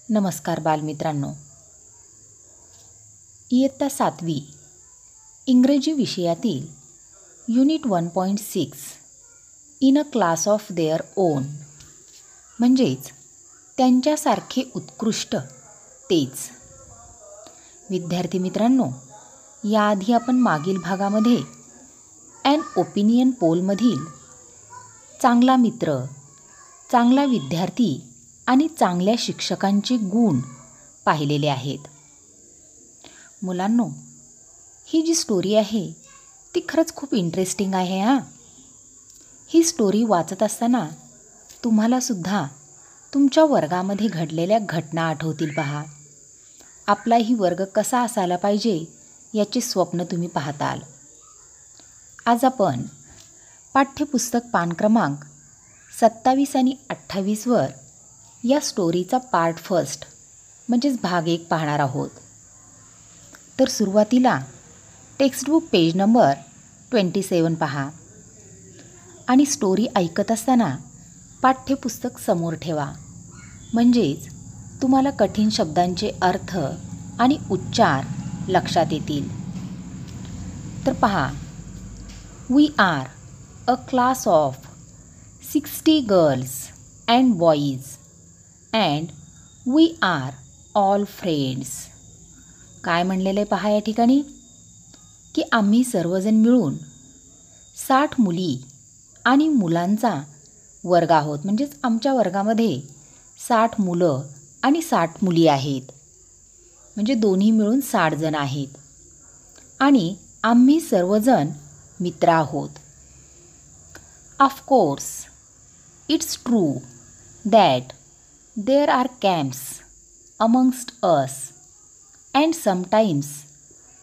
नमस्कार बालमित्रांनो. इयत्ता 7वी इंग्रजी विषयातील unit 1.6 in a class of their own म्हणजेच त्यांच्यासारखे उत्कृष्ट तेच. विद्यार्थी मित्रांनो, याआधी आपण मागील भागामध्ये ॲन ओपिनियन पोलमधील चांगला मित्र, चांगला विद्यार्थी आणि चांगल्या शिक्षकांचे गुण पाहिलेले आहेत. मुलांनो, ही जी स्टोरी आहे ती खरंच खूप इंटरेस्टिंग आहे. ही स्टोरी वाचत असताना तुम्हालासुद्धा तुमच्या वर्गामध्ये घडलेल्या घटना आठवतील. पहा, आपलाही वर्ग कसा असायला पाहिजे याचे स्वप्न तुम्ही पाहताल. आज आपण पाठ्यपुस्तक पान क्रमांक 27 आणि 28वर या स्टोरीचा पार्ट फर्स्ट म्हणजेच भाग 1 पाहणार आहोत. तर सुरुवातीला टेक्स्टबुक पेज नंबर 27 पहा आणि स्टोरी ऐकत असताना पाठ्यपुस्तक समोर ठेवा, म्हणजेच तुम्हाला कठीण शब्दांचे अर्थ आणि उच्चार लक्षात येतील. तर पहा, we are a class of 60 girls and boys and we are all friends. काय म्हणलेलं आहे पहा या ठिकाणी, की आम्ही सर्वजण मिळून 60 मुली आणि मुलांचा वर्ग आहोत. म्हणजेच आमच्या वर्गामध्ये 60 मुलं आणि 60 मुली आहेत, म्हणजे दोन्ही मिळून 60 जण आहेत आणि आम्ही सर्वजण मित्र आहोत. Of course it's true that there are camps amongst us and sometimes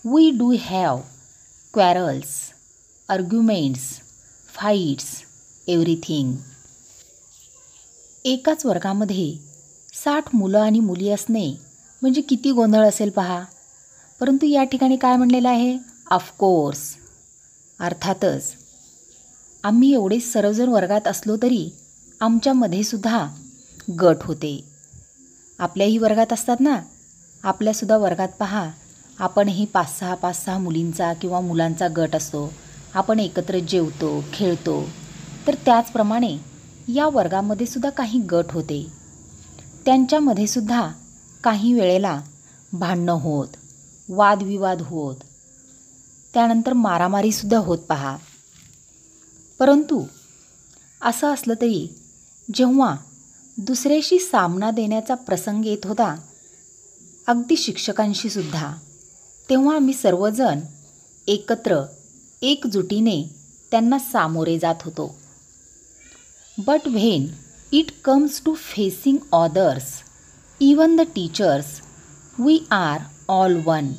we do have quarrels, arguments, fights, everything. एकाच वर्गामध्ये 60 मुलं आणि मुली असणे म्हणजे किती गोंधळ असेल पहा. परंतु या ठिकाणी काय म्हणलेलं आहे, ऑफकोर्स, अर्थातच. आम्ही एवढे सर्वजण वर्गात असलो तरी आमच्यामध्ये सुद्धा गट होते. आपल्याही वर्गात असतात ना, आपल्यासुद्धा वर्गात पहा, आपणही 5-6 मुलींचा किंवा मुलांचा गट असतो. आपण एकत्र जेवतो, खेळतो. तर त्याचप्रमाणे या वर्गामध्ये सुद्धा काही गट होते. त्यांच्यामध्ये सुद्धा काही वेळेला भांडणं होत, वादविवाद होत, त्यानंतर मारामारीसुद्धा होत पहा. परंतु असं असलं तरी जेव्हा दुसऱ्याशी सामना देण्याचा प्रसंग येत होता, अगदी शिक्षकांशी सुद्धा, तेव्हा आम्ही सर्वजण एकत्र एकजुटीने त्यांना सामोरे जात होतो. But when it comes to facing others, even the teachers, we are all one,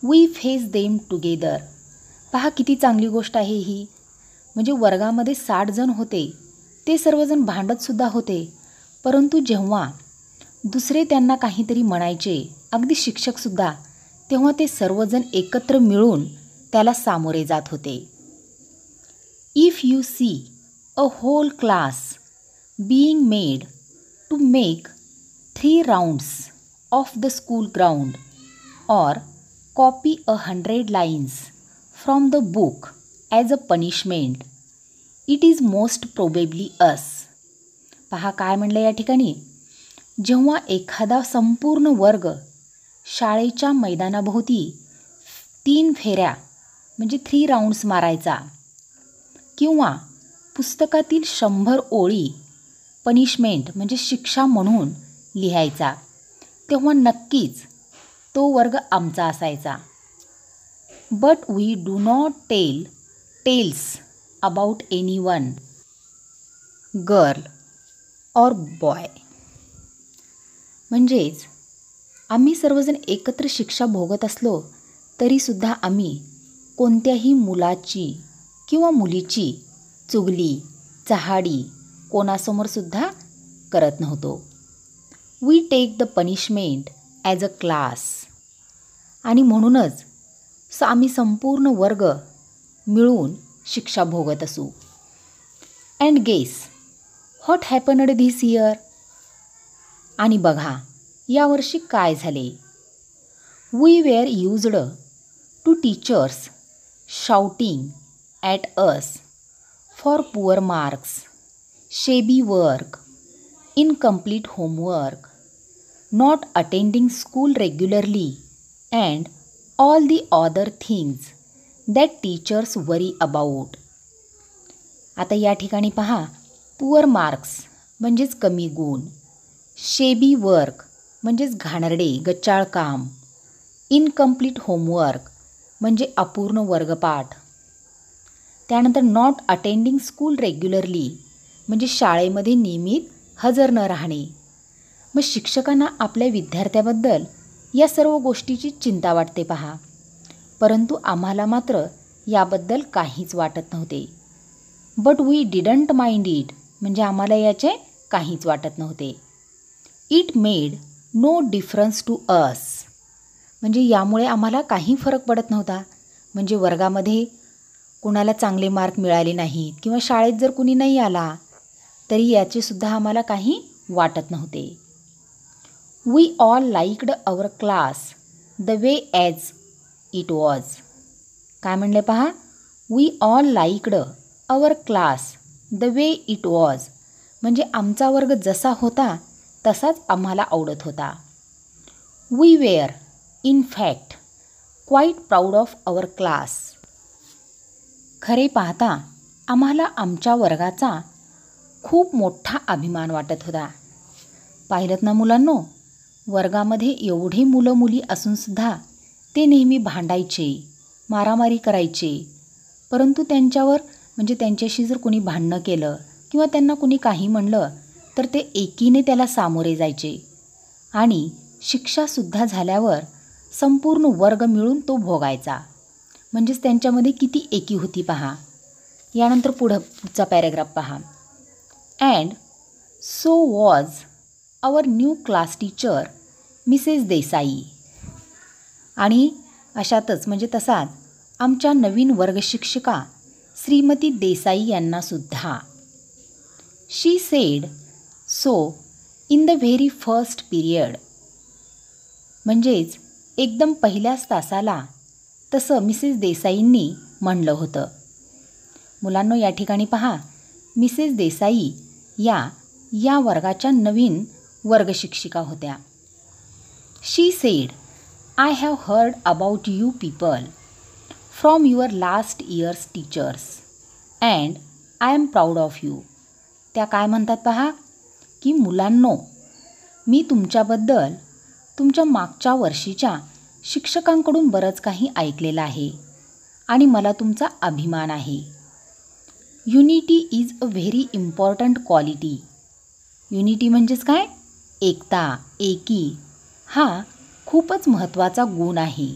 we face them together. पहा किती चांगली गोष्ट आहे ही. म्हणजे वर्गामध्ये 60 जण होते, ते सर्वजण भांडतसुद्धा होते. परंतु जेव्हा दुसरे त्यांना काहीतरी म्हणायचे, अगदी शिक्षकसुद्धा, तेव्हा ते सर्वजण एकत्र मिळून त्याला सामोरे जात होते. If you see a whole class being made to make 3 rounds of the school ground और copy 100 lines from the book as a punishment, it is most probably us. पहा काय म्हणलं या ठिकाणी, जेव्हा एखादा संपूर्ण वर्ग शाळेच्या मैदानाभोवती 3 फेऱ्या म्हणजे 3 राऊंड्स मारायचा किंवा पुस्तकातील 100 ओळी पनिशमेंट म्हणजे शिक्षा म्हणून लिहायचा, तेव्हा नक्कीच तो वर्ग आमचा असायचा. But we do not tell tales about anyone, girl or boy. म्हणजेच आम्ही सर्वजण एकत्र शिक्षा भोगत असलो तरीसुद्धा आम्ही कोणत्याही मुलाची किंवा मुलीची चुगली चहाडी कोणासमोरसुद्धा करत नव्हतो. We take the punishment as a class. आणि म्हणूनच आम्ही संपूर्ण वर्ग मिळून शिक्षा भोगत असू. And guess what happened this year. आणि बघा यावर्षी काय झाले? We were used to teachers shouting at us for poor marks, shabby work, incomplete homework, not attending school regularly, and all the other things that teachers worry about. आता या ठिकाणी पहा, poor marks म्हणजेच कमी गुण, शेबी वर्क म्हणजेच घाणेरडे गच्चाळ काम, इनकम्प्लीट होमवर्क म्हणजे अपूर्ण वर्गपाठ, त्यानंतर नॉट अटेंडिंग स्कूल रेग्युलरली म्हणजे शाळेमध्ये नियमित हजर न राहणे. मग शिक्षकांना आपल्या विद्यार्थ्याबद्दल या सर्व गोष्टीची चिंता वाटते पहा, परंतु आम्हाला मात्र याबद्दल काहीच वाटत नव्हते. But we didn't mind it म्हणजे आम्हाला याचे काहीच वाटत नव्हते. It made no difference to us म्हणजे यामुळे आम्हाला काही फरक पडत नव्हता. म्हणजे वर्गामध्ये कुणाला चांगले मार्क मिळाले नाहीत किंवा शाळेत जर कुणी नाही आला तरी याचेसुद्धा आम्हाला काही वाटत नव्हते. We all liked our class the way as it was. काय म्हणले पहा, we all liked our class the way it was म्हणजे आमचा वर्ग जसा होता तसाच आम्हाला आवडत होता. We were in fact quite proud of our class. खरे पाहता आम्हाला आमच्या वर्गाचा खूप मोठा अभिमान वाटत होता. पाहिलंत ना मुलांनो, वर्गामध्ये एवढी मुलं मुली असूनसुद्धा ते नेहमी भांडायचे, मारामारी करायचे, परंतु त्यांच्यावर म्हणजे त्यांच्याशी जर कुणी भांडणं केलं किंवा त्यांना कुणी काही म्हणलं तर ते एकीने त्याला सामोरे जायचे आणि शिक्षासुद्धा झाल्यावर संपूर्ण वर्ग मिळून तो भोगायचा. म्हणजेच त्यांच्यामध्ये किती एकी होती पहा. यानंतर पुढचा पॅरेग्राफ पहा. And so was our new class teacher Mrs Desai. आणि अशातच म्हणजे तसाच आमच्या नवीन वर्गशिक्षिका श्रीमती देसाई यांनासुद्धा. She said so in the very first period म्हणजेच एकदम पहिल्याच तासाला तसं मिसेस देसाईंनी म्हणलं होतं. मुलांनो या ठिकाणी पहा, मिसेस देसाई या वर्गाच्या नवीन वर्गशिक्षिका होत्या. She said I have heard about you people from your last year's teachers and I am proud of you. त्या काय म्हणतात पहा की मुलांनो, मी तुमच्याबद्दल तुमच्या मागच्या वर्षीच्या शिक्षकांकडून बरंच काही ऐकलेलं आहे आणि मला तुमचा अभिमान आहे. Unity is a very important quality. Unity म्हणजेच काय? एकता, एकी हा खूपच महत्त्वाचा गुण आहे.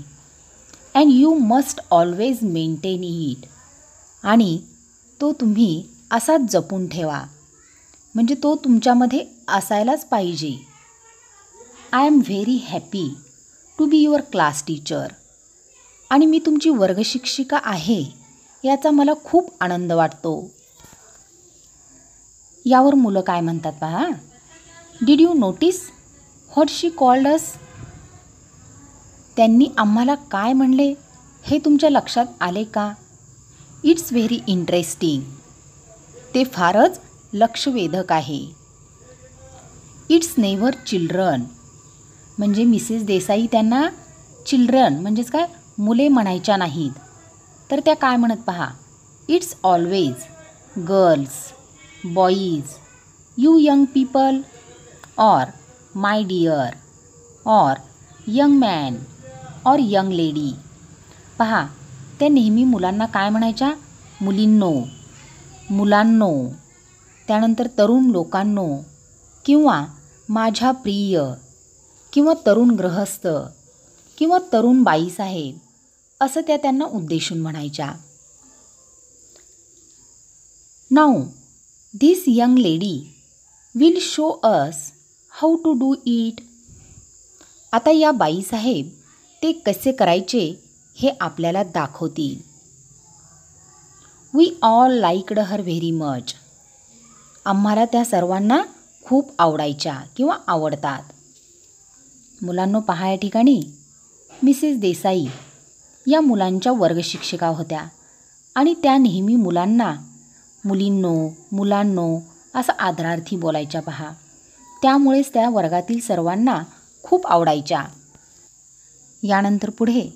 And you must always maintain it आणि तो तुम्ही असाच जपून ठेवा म्हणजे तो तुमच्यामध्ये असायलाच पाहिजे. I am very happy to be your class teacher आणि मी तुमची वर्गशिक्षिका आहे याचा मला खूप आनंद वाटतो. यावर मुलं काय म्हणतात पहा. Did you notice what she called us. त्यांनी आम्हाला काय म्हणले हे तुमच्या लक्षात आले का? It's very interesting. ते फारच लक्षवेधक आहे. इट्स नेव्हर चिल्ड्रन म्हणजे मिसेस देसाई त्यांना चिल्ड्रन म्हणजेच काय मुले म्हणायच्या नाहीत, तर त्या काय म्हणत पहा. It's always girls, boys, you young people और माय डिअर और यंग मॅन और यंग लेडी. पहा त्या नेहमी मुलांना काय म्हणायच्या? मुलींनो, मुलांनो, त्यानंतर तरुण लोकांनो किंवा माझ्या प्रिय किंवा तरुण गृहस्थ किंवा तरुण बाईसाहेब असं त्या त्यांना उद्देशून म्हणायच्या. Now this young lady will show us how to do it. आता या बाईसाहेब ते कसे करायचे हे आपल्याला दाखवतील. We all liked her very much. आम्हाला त्या सर्वांना खूप आवडायच्या किंवा आवडतात. मुलांनो पहा या ठिकाणी मिसेस देसाई या मुलांच्या वर्गशिक्षिका होत्या आणि त्या नेहमी मुलांना मुलांनो असं आदरार्थी बोलायच्या पहा. त्यामुळेच त्या वर्गातील सर्वांना खूप आवडायच्या. यानंतर पुढे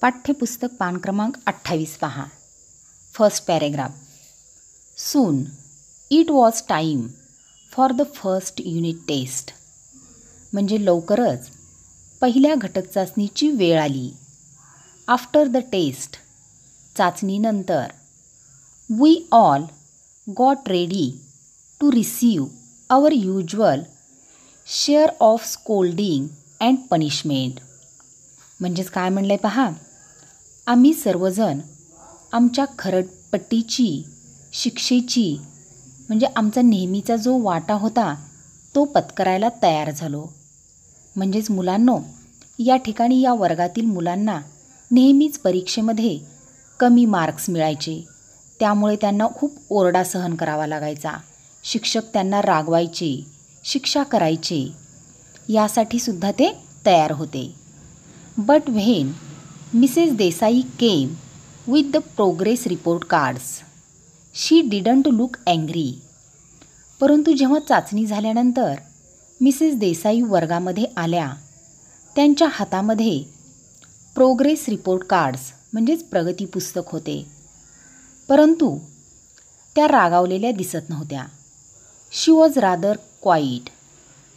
पाठ्यपुस्तक पान क्रमांक 28 पहा. First paragraph. Soon it was time for the first unit test. म्हणजे लवकरच पहिल्या घटक चाचणीची वेळ आली. आफ्टर द टेस्ट, चाचणीनंतर. We all got ready to receive our usual share of scolding and punishment. म्हणजेच काय म्हणलं आहे पहा, आम्ही सर्वजण आमच्या खरडपट्टीची, शिक्षेची म्हणजे आमचा नेहमीचा जो वाटा होता तो पत्करायला तयार झालो. म्हणजेच मुलांनो, या ठिकाणी या वर्गातील मुलांना नेहमीच परीक्षेमध्ये कमी मार्क्स मिळायचे. त्यामुळे त्यांना खूप ओरडा सहन करावा लागायचा. शिक्षक त्यांना रागवायचे, शिक्षा करायचे. यासाठी सुद्धा ते तयार होते. But when Mrs Desai came with the progress report cards she didn't look angry. परंतु जेव्हा चाचणी झाल्यानंतर मिसेस देसाई वर्गामध्ये आल्या, त्यांच्या हातामध्ये प्रोग्रेस रिपोर्ट कार्ड्स म्हणजेच प्रगती पुस्तक होते. परंतु त्या रागावलेल्या दिसत नव्हत्या. शी वॉज रादर क्वाईट,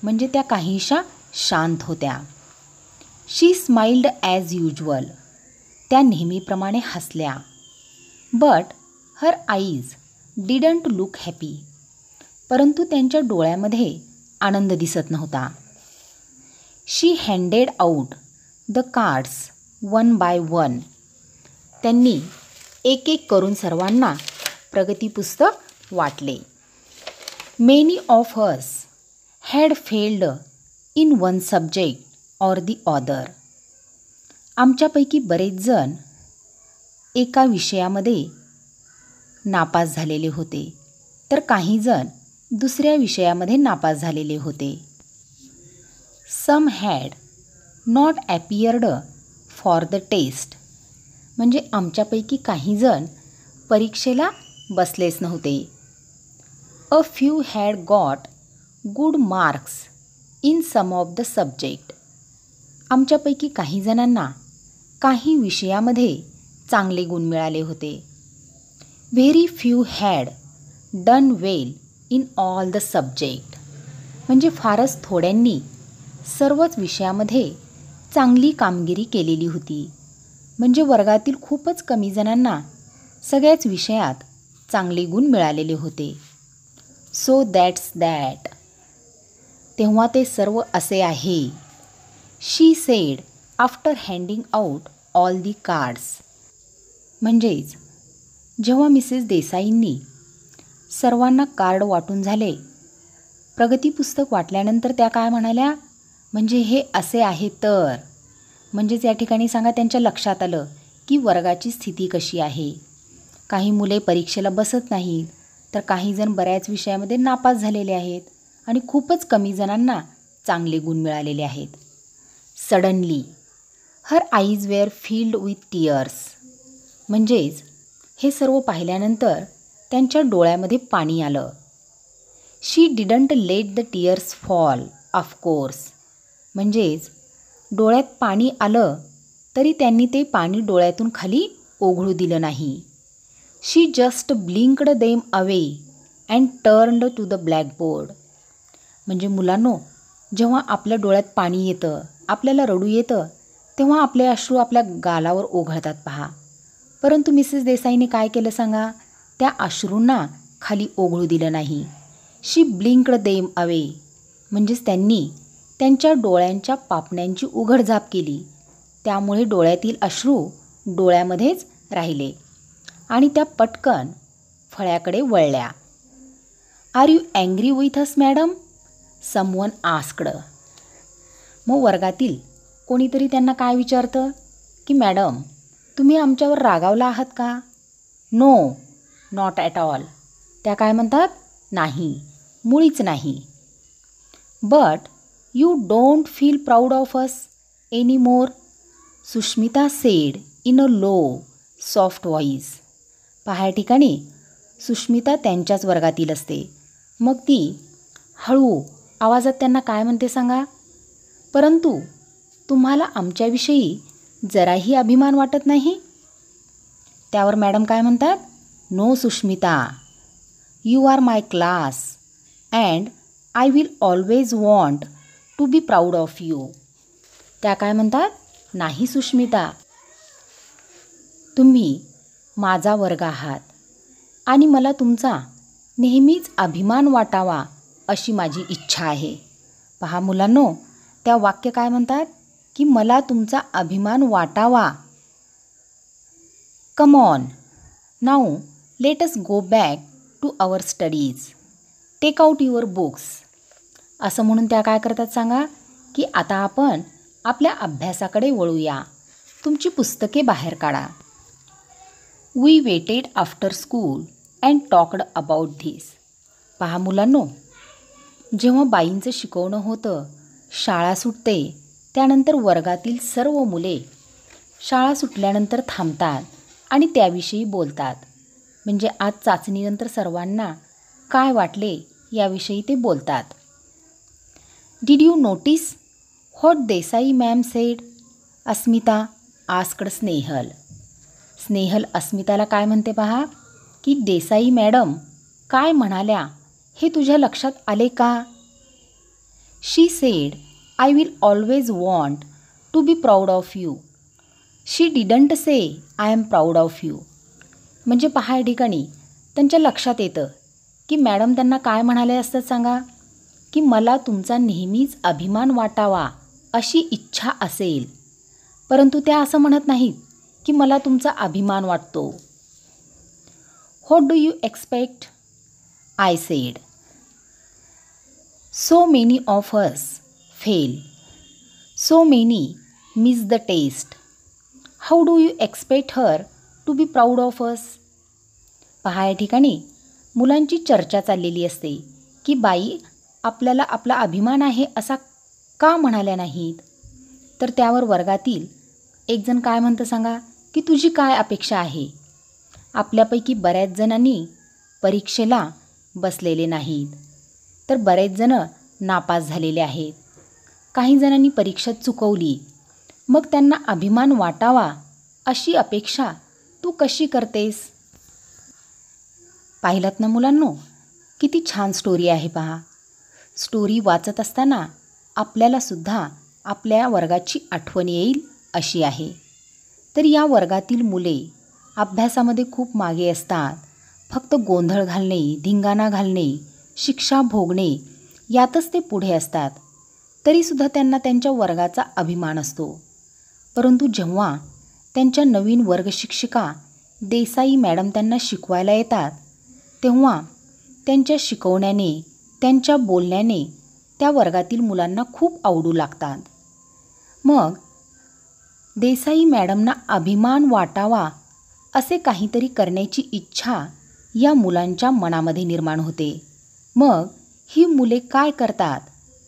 म्हणजे त्या काहीशा शांत होत्या. शी स्माइल्ड ॲज युज्युअल, त्या नेहमीप्रमाणे हसल्या. But her eyes didn't look happy, परंतु त्यांच्या डोळ्यामध्ये आनंद दिसत नव्हता. She handed out the cards one by one. त्यांनी एक एक करून सर्वांना प्रगती पुस्तक वाटले. Many of us had failed in one subject or the other. आमच्यापैकी बरेच जण एका विषयामध्ये नापास झालेले होते, तर काही जण दुसऱ्या विषयामध्ये नापास झालेले होते. Some had not appeared for the test. म्हणजे आमच्यापैकी काही जण परीक्षेला बसलेच नव्हते. A few had got good marks in some of the subject. आमच्यापैकी काही जणांना काही विषयामध्ये चांगले गुण मिळाले होते. Very few had done well in all the subject. म्हणजे फारच थोड्यांनी सर्वच विषयामध्ये चांगली कामगिरी केलेली होती. म्हणजे वर्गातील खूपच कमी जणांना सगळ्याच विषयात चांगले गुण मिळालेले होते. So that's that. तेव्हा ते सर्व असे आहे. She said after handing out all the cards. म्हणजेच जेव्हा मिसेस देसाईंनी सर्वांना कार्ड वाटून झाले, प्रगती पुस्तक वाटल्यानंतर त्या काय म्हणाल्या, म्हणजे हे असे आहे तर. म्हणजेच या ठिकाणी सांगा त्यांच्या लक्षात आलं की वर्गाची स्थिती कशी आहे. काही मुले परीक्षेला बसत नाहीत, तर काही जण बऱ्याच विषयामध्ये नापास झालेले आहेत आणि खूपच कमी जणांना चांगले गुण मिळालेले आहेत. Suddenly her eyes were filled with tears. म्हणजेच हे सर्व पाहिल्यानंतर त्यांच्या डोळ्यामध्ये पाणी आलं. She didn't let the tears fall of course. म्हणजेच डोळ्यात पाणी आलं तरी त्यांनी ते पाणी डोळ्यातून खाली ओघळू दिलं नाही. She just blinked them away and turned to the blackboard. म्हणजे मुलांनो, जेव्हा आपल्या डोळ्यात पाणी येतं, आपल्याला रडू येतं, तेव्हा आपले अश्रू आपल्या गालावर ओघळतात पहा. परंतु मिसेस देसाईने काय केलं सांगा, त्या अश्रूंना खाली ओघळू दिलं नाही. शी ब्लिंक्ड देम अवे. म्हणजेच त्यांनी त्यांच्या डोळ्यांच्या पापण्यांची उघडझाप केली. त्यामुळे डोळ्यातील अश्रू डोळ्यामध्येच राहिले आणि त्या पटकन फळ्याकडे वळल्या. Are you angry with us madam? Someone asked. मग वर्गातील कोणीतरी त्यांना काय विचारतं की मॅडम, तुम्ही आमच्यावर रागावला आहात का? No, not at all. त्या काय म्हणतात, नाही, मुळीच नाही. But you don't feel proud of us any more, Sushmita said in a low soft voice. पहा या ठिकाणी सुष्मिता त्यांच्याच वर्गातील असते. मग ती हळू आवाजात त्यांना काय म्हणते सांगा. परंतु तुम्हाला आमच्याविषयी जराही अभिमान वाटत नाही. त्यावर मॅडम काय म्हणतात, no Sushmita, you are my class and I will always want to be proud of you. त्या काय म्हणतात, नाही सुष्मिता, तुम्ही माझा वर्ग आहात आणि मला तुमचा नेहमीच अभिमान वाटावा अशी माझी इच्छा आहे. पहा मुलांनो, त्या वाक्य काय म्हणतात की मला तुमचा अभिमान वाटावा. Come on now let us go back to our studies, take out your books. असं म्हणून त्या काय करतात सांगा की आता आपण आपल्या अभ्यासाकडे वळूया, तुमची पुस्तके बाहेर काढा. We waited after school and talked about this. पहा मुलांनो, जेव्हा बाईंचं शिकवणं होतं, शाळा सुटते, त्यानंतर वर्गातील सर्व मुले शाळा सुटल्यानंतर थांबतात आणि त्याविषयी बोलतात. म्हणजे आज चाचणीनंतर सर्वांना काय वाटले याविषयी ते बोलतात. Did you notice what Desai ma'am said, Asmita asked Snehal. Snehal अस्मिताला काय म्हणते पहा की देसाई मॅडम काय म्हणाल्या हे तुझ्या लक्षात आले का. She said I will always want to be proud of you. She didn't say I am proud of you. म्हणजे पहा या ठिकाणी त्यांच्या लक्षात येतं की मॅडम त्यांना काय म्हणाले असतात सांगा की मला तुमचा नेहमीच अभिमान वाटावा अशी इच्छा असेल. परंतु त्या असं म्हणत नाहीत की मला तुमचा अभिमान वाटतो. What do you expect, I said. So many of us fail, so many miss the test. How do you expect her to be proud of us. पहा या ठिकाणी मुलांची चर्चा चाललेली असते की बाई आपल्याला आपला अभिमान आहे असा का म्हणाल्या नाहीत. तर त्यावर वर्गातील एक जण काय म्हणतं सांगा की तुझी काय अपेक्षा आहे. आपल्यापैकी बऱ्याच जणांनी परीक्षेला बसलेले नाहीत, तर बरेच जण नापास झालेले आहेत. काही जणांनी परीक्षा चुकवली, मग त्यांना अभिमान वाटावा अशी अपेक्षा तू कशी करतेस. पाहिलात ना मुलांनो, किती छान स्टोरी आहे पहा. स्टोरी वाचत असताना आपल्यालासुद्धा आपल्या वर्गाची आठवण येईल अशी आहे. तर या वर्गातील मुले अभ्यासामध्ये खूप मागे असतात. फक्त गोंधळ घालणे, धिंगाणा घालणे, शिक्षा भोगणे यातच ते पुढे असतात. तरीसुद्धा त्यांना त्यांच्या वर्गाचा अभिमान असतो. परंतु जेव्हा त्यांच्या नवीन वर्गशिक्षिका देसाई मॅडम त्यांना शिकवायला येतात, तेव्हा त्यांच्या शिकवण्याने, त्यांच्या बोलण्याने त्या वर्गातील मुलांना खूप आवडू लागतात. मग देसाई मॅडमना अभिमान वाटावा असे काहीतरी करण्याची इच्छा या मुलांच्या मनामध्ये निर्माण होते. मग ही मुले काय करतात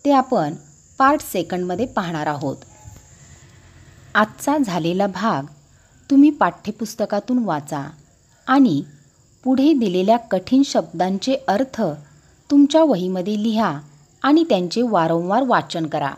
ते आपण पार्ट 2 पाहणार आहोत. आजचा झालेला भाग तुम्ही पाठ्यपुस्तकातून वाचा आणि पुढे दिलेल्या कठीण शब्दांचे अर्थ तुमच्या वहीमध्ये लिहा आणि त्यांचे वारंवार वाचन करा.